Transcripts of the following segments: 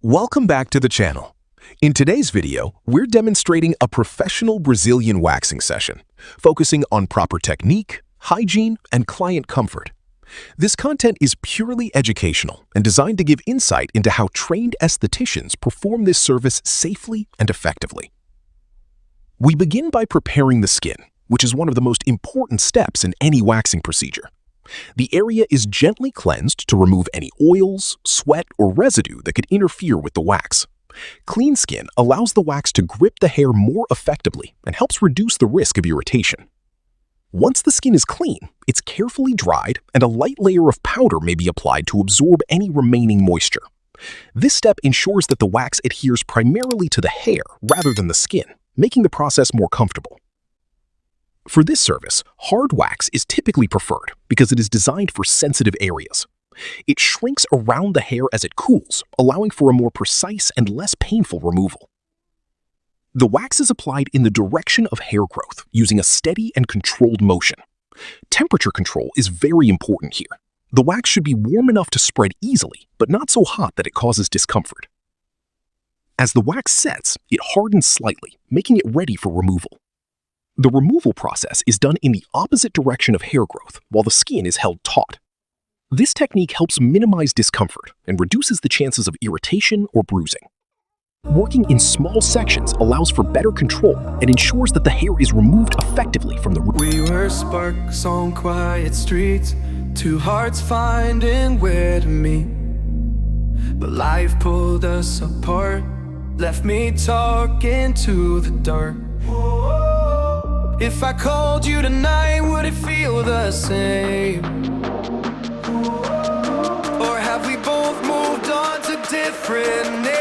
Welcome back to the channel. In today's video, we're demonstrating a professional Brazilian waxing session, focusing on proper technique, hygiene, and client comfort. This content is purely educational and designed to give insight into how trained estheticians perform this service safely and effectively. We begin by preparing the skin, which is one of the most important steps in any waxing procedure. The area is gently cleansed to remove any oils, sweat, or residue that could interfere with the wax. Clean skin allows the wax to grip the hair more effectively and helps reduce the risk of irritation. Once the skin is clean, it's carefully dried and a light layer of powder may be applied to absorb any remaining moisture. This step ensures that the wax adheres primarily to the hair rather than the skin, making the process more comfortable. For this service, hard wax is typically preferred because it is designed for sensitive areas. It shrinks around the hair as it cools, allowing for a more precise and less painful removal. The wax is applied in the direction of hair growth using a steady and controlled motion. Temperature control is very important here. The wax should be warm enough to spread easily, but not so hot that it causes discomfort. As the wax sets, it hardens slightly, making it ready for removal. The removal process is done in the opposite direction of hair growth while the skin is held taut. This technique helps minimize discomfort and reduces the chances of irritation or bruising. Working in small sections allows for better control and ensures that the hair is removed effectively from the root. We were sparks on quiet streets, two hearts finding where to meet. But life pulled us apart, left me talking to the dark. If I called you tonight, would it feel the same? Or have we both moved on to different names?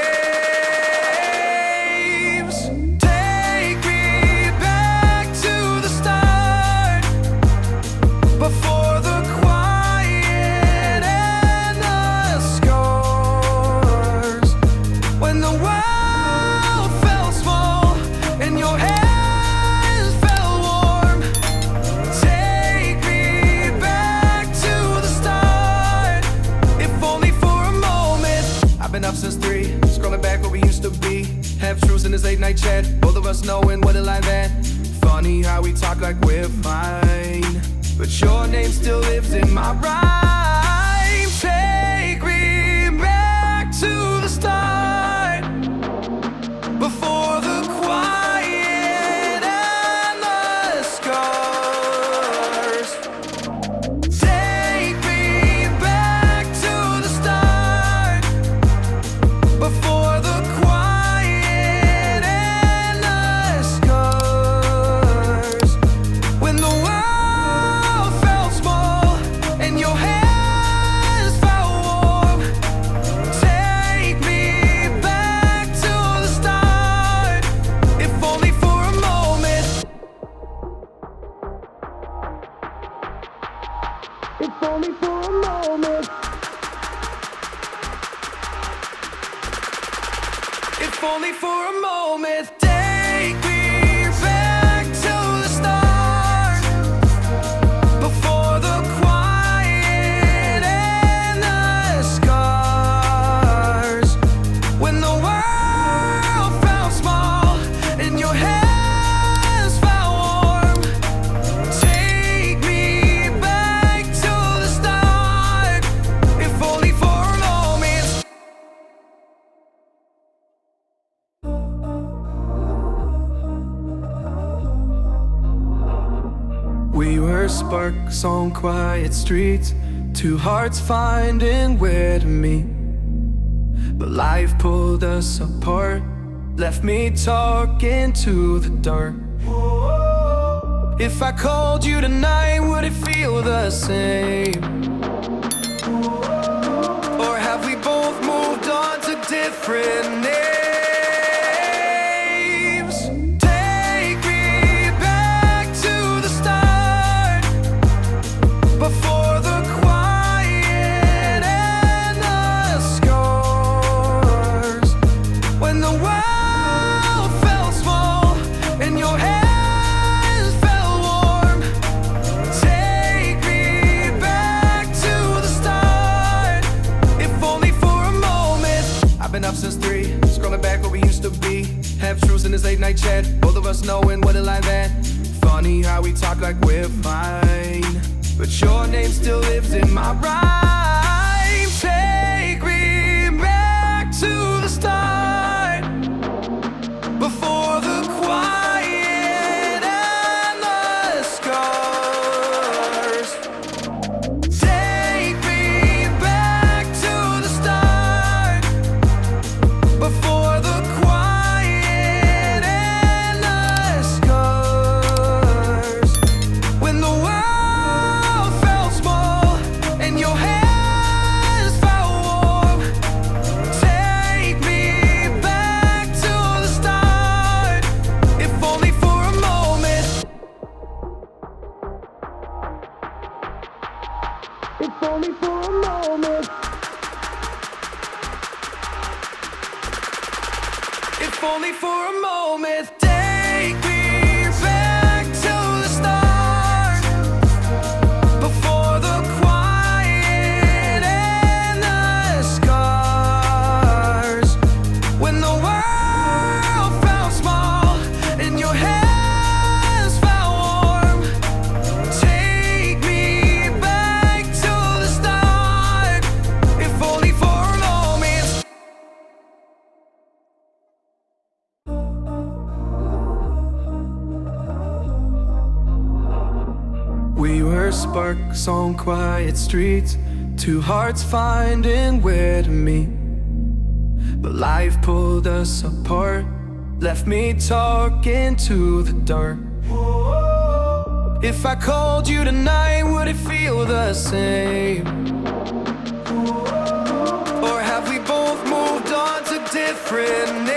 Take me back to the start, before the quiet and the scars. When the world felt small and your head up since 3, scrolling back where we used to be. Half truths in this late-night chat, both of us knowing what it like that. Funny how we talk like we're fine, but your name still lives in my rhyme. Take me back to the start, before the quiet and the scars. Take me back to the start, before the quiet and the scars. When the world felt small and your hands felt warm. Take me back to the start, if only for a moment. If only for a moment. If only for a moment. Take me back to the start, before the quiet and the scars. When the world felt small and your hands felt warm. Take me back to the start, if only for a moment. We were sparks on quiet streets, two hearts finding where to meet. But life pulled us apart, left me talking to the dark. If I called you tonight, would it feel the same? Or have we both moved on to different names? Take me back to the start, before the quiet and the scars. When the world felt small and your hands felt warm. Take me back to the start, if only for a moment. been up since 3, scrolling back where we used to be. Half truths in this late night chat, both of us knowing what a line that. Funny how we talk like we're fine, but your name still lives in my rhyme. Take me back to the start, before the quiet and the scars. Take me back to the start, before the quiet and the scars. When the world felt small and your hands felt warm. Take me back to the start, if only for a moment. If only for a moment. If only for a moment. Take me back to the start, before the quiet and the scars. When the world felt small and your hands felt warm. Take me back to the start, if only for a moment. We were sparks on quiet streets, two hearts finding where to meet. But life pulled us apart, left me talking to the dark. If I called you tonight, would it feel the same? Or have we both moved on to different names?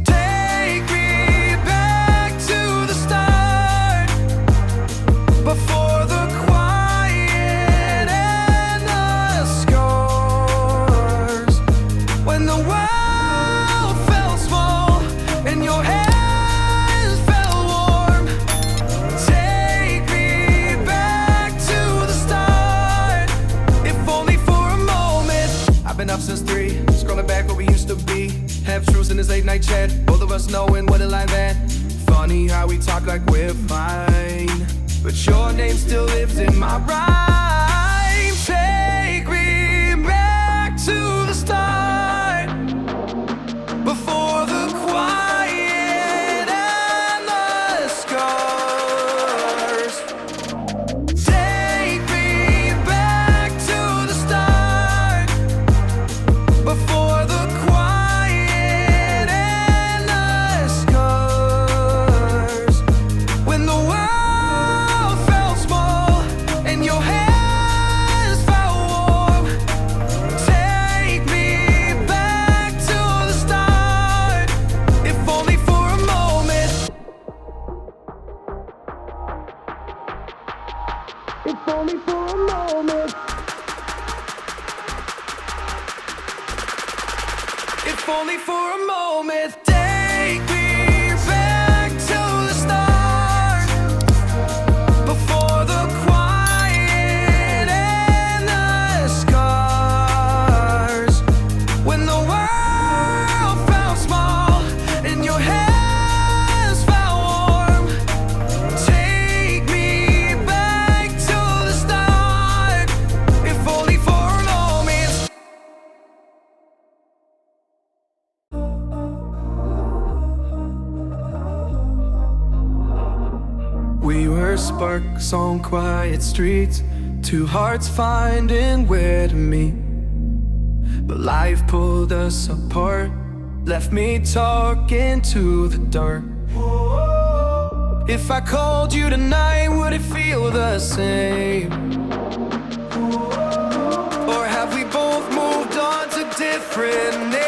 Take me back to the start, before the quiet and the scars. When the world felt small and your hands felt warm. Take me back to the start, if only for a moment. I've been up since 3, scrolling back where we used to be. Half truths in this late night chat, both of us knowing what a line that. Funny how we talk like we're fine, but your name still lives in my rhyme. Take me back to the start, before the quiet and the scars. Take me back to the start, before the quiet and the scars. When the world felt small and your hands felt warm. Take me back to the start, if only for a moment. If only for a moment. If only for a moment. Take me back to the start, before the quiet and the scars. When the world felt small and your hands felt warm. Take me back to the start, if only for a moment. We were sparks on quiet streets, two hearts finding where to meet. But life pulled us apart, left me talking to the dark. If I called you tonight, would it feel the same? Or have we both moved on to different names?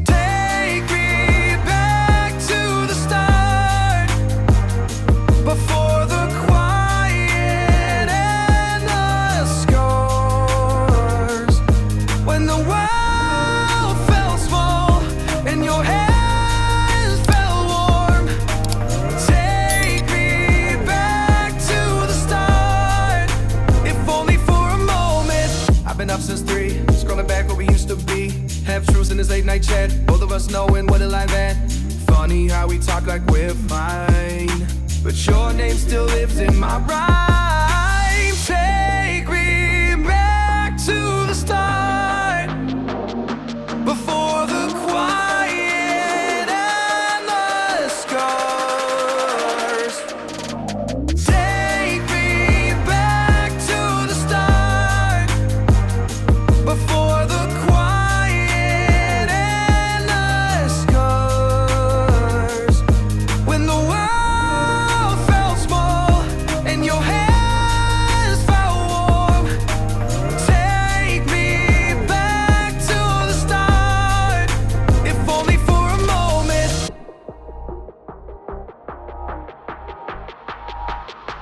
Take me back to the start, before the quiet and the scars. When the world felt small and your hands felt warm. Take me back to the start, if only for a moment. I've been up since 3, scrolling back where we used to be. Half truths in this late night chat, both of us knowing what a line at. Funny how we talk like we're fine, but your name still lives in my rhyme. Take me back to the start, before the quiet and the scars. Take me back to the start, before the quiet and the scars. When the world felt small and your hands felt warm. Take me back to the start, if only for a moment.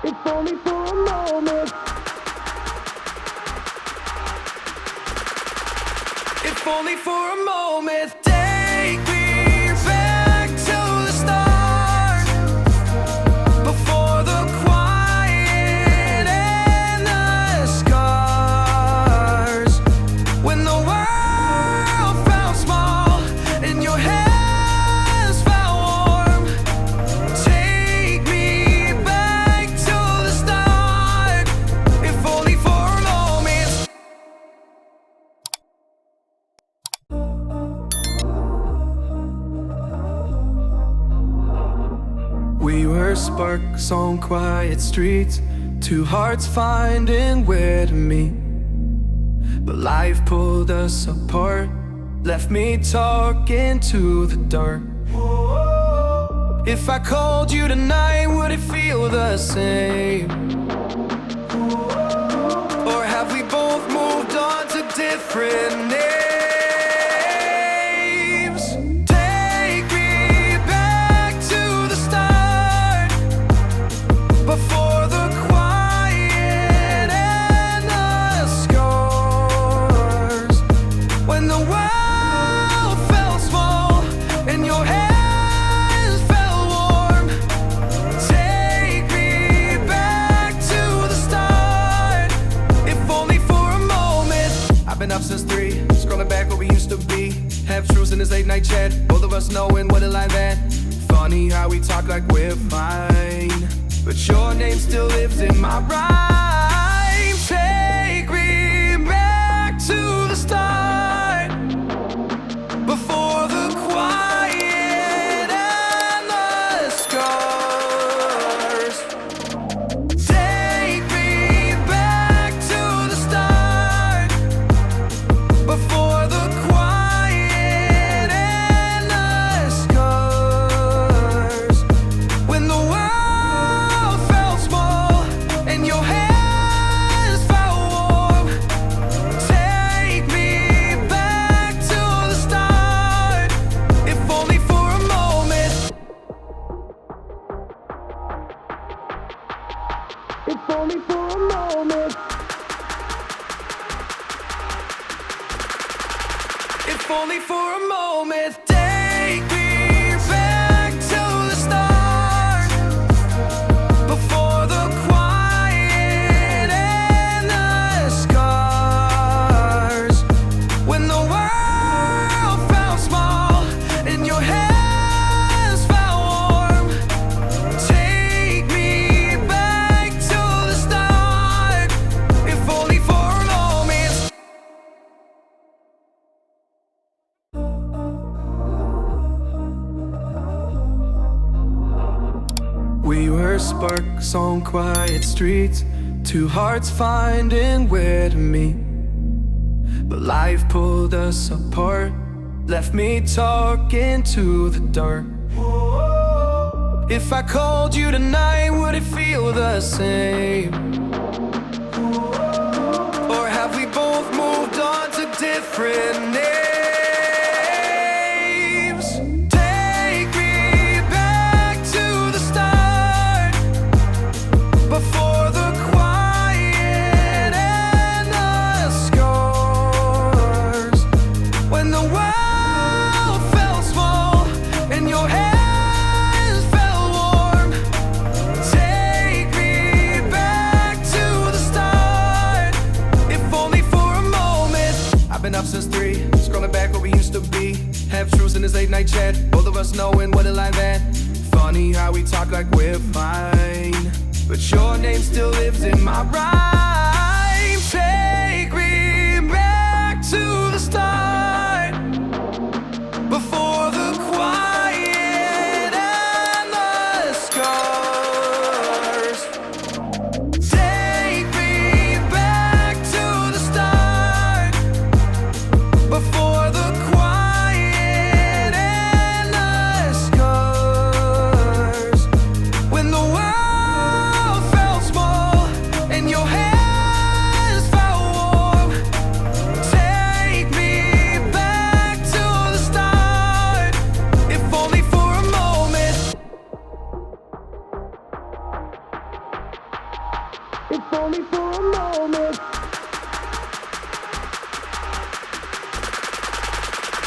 If only for a moment. If only for a moment. Take me back to the start, before the quiet and the scars. When the world felt small and your hands felt warm. Take me back to the start, if only for a moment. We were sparks on quiet streets, two hearts finding where to meet. But life pulled us apart, left me talking to the dark. If I called you tonight, would it feel the same? Or have we both moved on to different names? Take me back to the start, before the quiet and the scars. When the world felt small and your hands felt warm. Take me back to the start, if only for a moment. I've been up since 3, scrolling back where we used to be. Half truths in this late night chat, both of us knowing what a line at. Funny how we talk like we're fine, but your name still lives in my rhyme. Take me back to the start, before the quiet and the scars. Take me back to the start, before the quiet and the scars. When the world felt small and your hands felt warm. Take me back to the start, if only for a moment. If only for a moment. If only for a moment. Take me back to the start, before the quiet and the scars. When the world felt small and your hands felt warm. Take me back to the start, if only for a moment. We were sparks on quiet streets, two hearts finding where to meet. But life pulled us apart, left me talking to the dark. If I called you tonight, would it feel the same? Or have we both moved on to different names? Take me back to the start, before the quiet and the scars. When the world felt small and your hands felt warm. Take me back to the start, if only for a moment. been up since 3, scrolling back where we used to be. Half truths in this late night chat, both of us knowing what a line that. Funny how we talk like we're fine, but your name still lives in my rhyme. Take me back to the start, before the quiet and the scars. Take me back to the start, before the quiet and the scars. When the world felt small and your hands felt warm. Take me back to the start, if only for a moment. If only for a moment.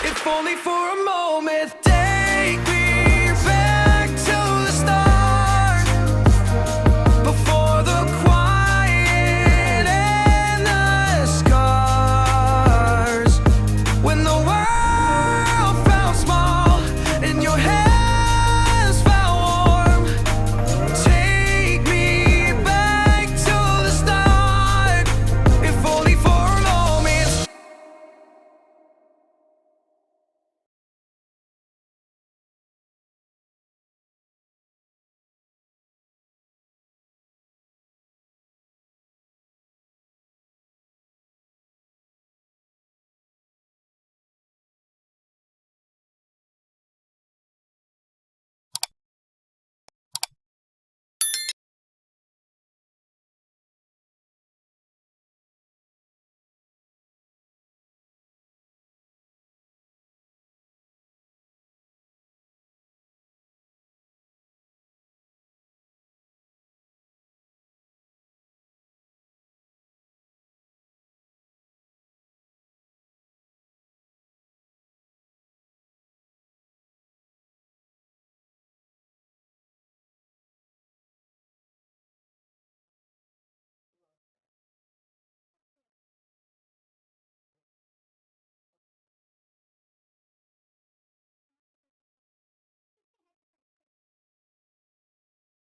If only for a moment. Take me